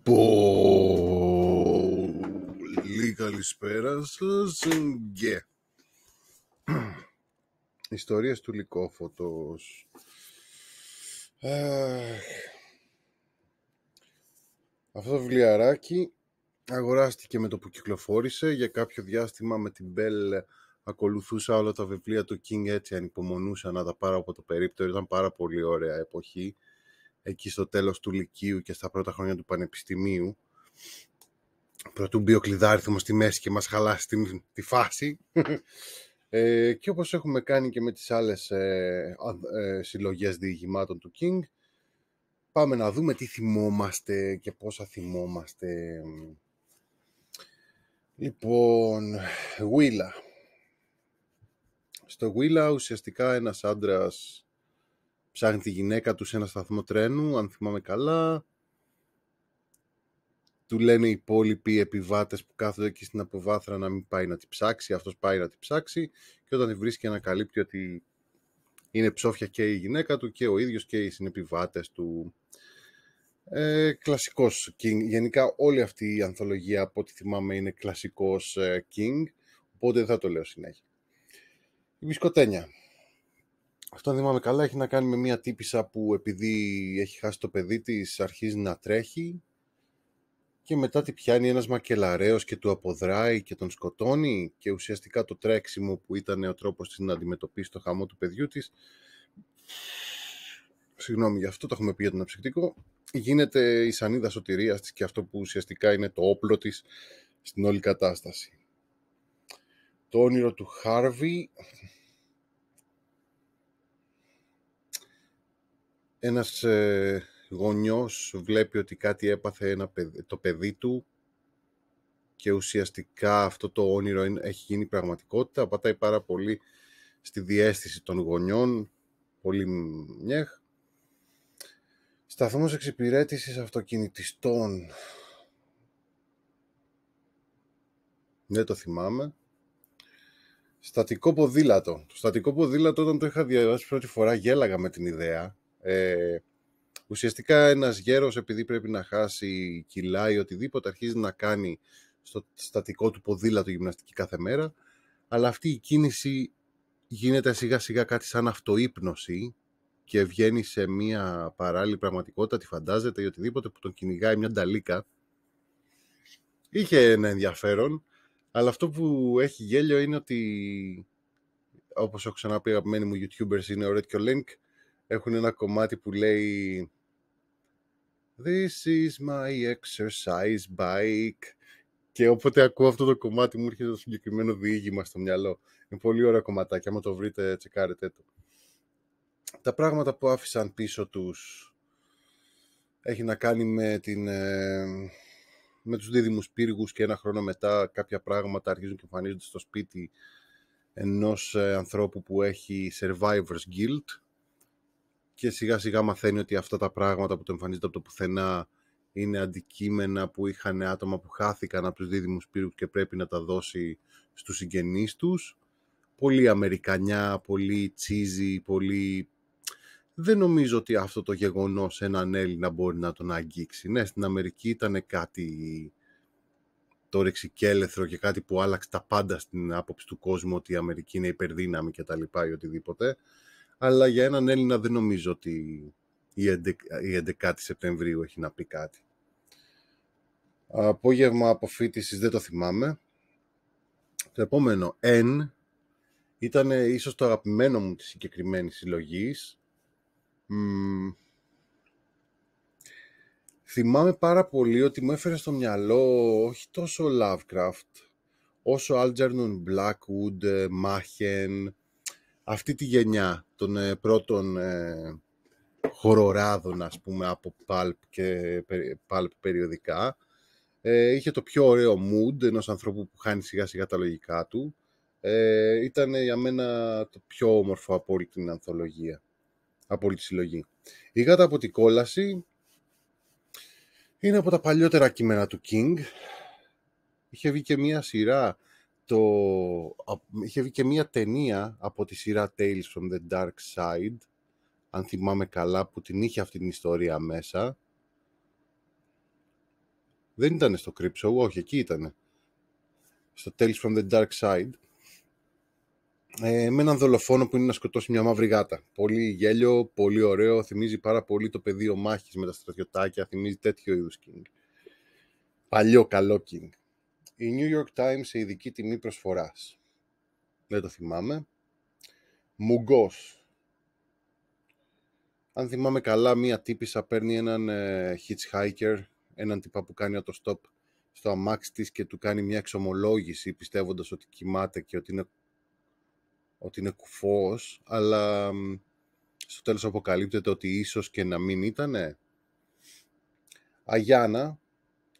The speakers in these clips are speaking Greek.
Πολύ καλησπέρα σας. Ιστορίες του Λυκόφωτος. Αυτό το βιβλιαράκι αγοράστηκε με το που κυκλοφόρησε. Για κάποιο διάστημα με την Bell ακολουθούσα όλα τα βιβλία του King, έτσι ανυπομονούσα να τα πάρω από το περίπτερο. Ήταν πάρα πολύ ωραία εποχή, εκεί στο τέλος του Λυκείου και στα πρώτα χρόνια του Πανεπιστημίου, πρωτού μπει ο κλειδάριθμος στη μέση και μας χαλάσει τη φάση. Και όπως έχουμε κάνει και με τις άλλες συλλογές διηγημάτων του King, πάμε να δούμε τι θυμόμαστε και πόσα θυμόμαστε. Λοιπόν, Willa. Στο Willa ουσιαστικά ένας άντρας ψάχνει τη γυναίκα του σε ένα σταθμό τρένου, αν θυμάμαι καλά. Του λένε οι υπόλοιποι επιβάτες που κάθονται εκεί στην αποβάθρα να μην πάει να τη ψάξει. Αυτός πάει να τη ψάξει και όταν τη βρίσκει ανακαλύπτει ότι είναι ψόφια και η γυναίκα του και ο ίδιος και οι συνεπιβάτες του. Κλασικός King. Γενικά όλη αυτή η ανθολογία από ό,τι θυμάμαι είναι κλασικός King, οπότε δεν θα το λέω συνέχεια. Η Μπισκοτένια. Αυτό αν θυμάμαι καλά έχει να κάνει με μια τύπισσα που επειδή έχει χάσει το παιδί της αρχίζει να τρέχει και μετά τη πιάνει ένας μακελαρέος και του αποδράει και τον σκοτώνει και ουσιαστικά το τρέξιμο που ήταν ο τρόπος της να αντιμετωπίσει το χαμό του παιδιού της, συγγνώμη για αυτό, το έχουμε πει για τον αψυκτικό, γίνεται η σανίδα σωτηρίας της και αυτό που ουσιαστικά είναι το όπλο της στην όλη κατάσταση. Το όνειρο του Χάρβι. Ένας γονιός βλέπει ότι κάτι έπαθε το παιδί του και ουσιαστικά αυτό το όνειρο έχει γίνει πραγματικότητα. Πατάει πάρα πολύ στη διαίσθηση των γονιών. Πολύ μιέχ. Σταθμός εξυπηρέτησης αυτοκινητιστών. Δεν το θυμάμαι. Στατικό ποδήλατο. Το στατικό ποδήλατο όταν το είχα διαβάσει πρώτη φορά γέλαγα με την ιδέα. Ουσιαστικά ένας γέρος επειδή πρέπει να χάσει κιλά ή οτιδήποτε αρχίζει να κάνει στο στατικό του ποδήλατο γυμναστική κάθε μέρα, αλλά αυτή η κίνηση γίνεται σιγά σιγά κάτι σαν αυτούπνωση και βγαίνει σε μια παράλληλη πραγματικότητα, τη φαντάζεται ή οτιδήποτε, που τον κυνηγάει μια νταλίκα. Είχε ένα ενδιαφέρον, αλλά αυτό που έχει γέλιο είναι ότι, όπως έχω ξαναπεί, αγαπημένοι μου YouTubers είναι ο Red και ο Link, έχουν ένα κομμάτι που λέει "This is my exercise bike", και όποτε ακούω αυτό το κομμάτι μου έρχεται το συγκεκριμένο διήγημα στο μυαλό. Είναι πολύ ωραίο κομματάκι, άμα το βρείτε τσεκάρετε το. Τα πράγματα που άφησαν πίσω τους έχει να κάνει με τους δίδυμους πύργους και ένα χρόνο μετά κάποια πράγματα αρχίζουν και εμφανίζονται στο σπίτι ενός ανθρώπου που έχει survivor's guilt και σιγά σιγά μαθαίνει ότι αυτά τα πράγματα που το εμφανίζονται από το πουθενά είναι αντικείμενα που είχαν άτομα που χάθηκαν από τους δίδυμους πύργους και πρέπει να τα δώσει στους συγγενείς τους. Πολύ αμερικανιά, πολύ cheesy, πολύ... Δεν νομίζω ότι αυτό το γεγονός έναν Έλληνα μπορεί να τον αγγίξει. Ναι, στην Αμερική ήταν κάτι το ρεξικέλευθρο και κάτι που άλλαξε τα πάντα στην άποψη του κόσμου ότι η Αμερική είναι υπερδύναμη και τα λοιπά ή οτιδήποτε. Αλλά για έναν Έλληνα δεν νομίζω ότι η 11η Σεπτεμβρίου έχει να πει κάτι. Απόγευμα αποφοίτησης δεν το θυμάμαι. Το επόμενο, N, ήταν ίσως το αγαπημένο μου της συγκεκριμένης συλλογής. Θυμάμαι πάρα πολύ ότι μου έφερε στο μυαλό όχι τόσο Lovecraft, όσο Algernon Blackwood, Machen, αυτή τη γενιά των πρώτων χοροράδων, ας πούμε, από pulp και pulp περιοδικά. Είχε το πιο ωραίο mood ενός ανθρώπου που χάνει σιγά σιγά τα λογικά του. Ήταν για μένα το πιο όμορφο από όλη την ανθολογία, από όλη τη συλλογή. Η Γάτα από την κόλαση είναι από τα παλιότερα κείμενα του King. Είχε βγει και μία σειρά, είχε βγει και μία ταινία από τη σειρά Tales from the Dark Side, αν θυμάμαι καλά, που την είχε αυτή την ιστορία μέσα. Δεν ήταν στο Creepshow, όχι, εκεί ήταν. Στο Tales from the Dark Side. Με έναν δολοφόνο που είναι να σκοτώσει μια μαύρη γάτα. Πολύ γέλιο, πολύ ωραίο. Θυμίζει πάρα πολύ το πεδίο μάχης με τα στρατιωτάκια. Θυμίζει τέτοιο είδους King. Παλιό καλό King. Η New York Times σε ειδική τιμή προσφοράς. Δεν το θυμάμαι. Μουγκός. Αν θυμάμαι καλά, μία τύπισσα παίρνει έναν hitchhiker, έναν τύπα που κάνει autostop στο αμάξι της και του κάνει μια εξομολόγηση πιστεύοντας ότι κοιμάται και ότι είναι κουφός, αλλά στο τέλος αποκαλύπτεται ότι ίσως και να μην ήτανε. Αγιάνα.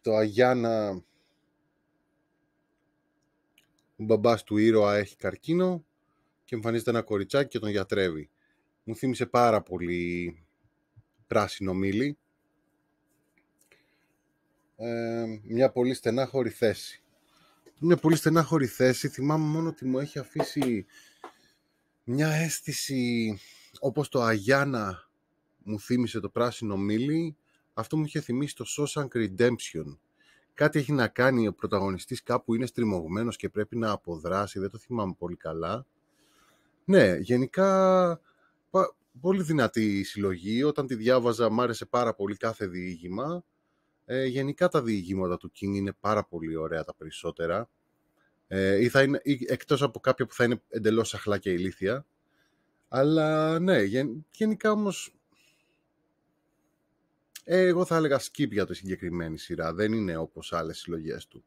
Το Αγιάνα, ο μπαμπάς του ήρωα έχει καρκίνο και εμφανίζεται ένα κοριτσάκι και τον γιατρεύει. Μου θύμισε πάρα πολύ Πράσινο Μήλι. Μια πολύ στενάχωρη θέση. Μια πολύ στενάχωρη θέση. Θυμάμαι μόνο ότι μου έχει αφήσει μια αίσθηση, όπως το Αγιάνα μου θύμισε το Πράσινο Μήλι, αυτό μου είχε θυμίσει το Shawshank Redemption. Κάτι έχει να κάνει, ο πρωταγωνιστής κάπου είναι στριμωγμένος και πρέπει να αποδράσει, δεν το θυμάμαι πολύ καλά. Ναι, γενικά πολύ δυνατή η συλλογή. Όταν τη διάβαζα μ' άρεσε πάρα πολύ κάθε διήγημα. Γενικά τα διηγήματα του King είναι πάρα πολύ ωραία τα περισσότερα. Εκτός από κάποια που θα είναι εντελώς αχλά και ηλίθια. Αλλά ναι, γενικά όμως εγώ θα έλεγα skip για τη συγκεκριμένη σειρά. Δεν είναι όπως άλλες συλλογές του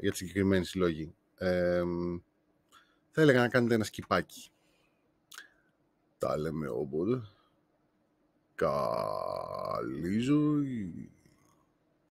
για τη συγκεκριμένη συλλογή. Θα έλεγα να κάνετε ένα σκιπάκι. Τα λέμε όποτε. Καλή ζωή.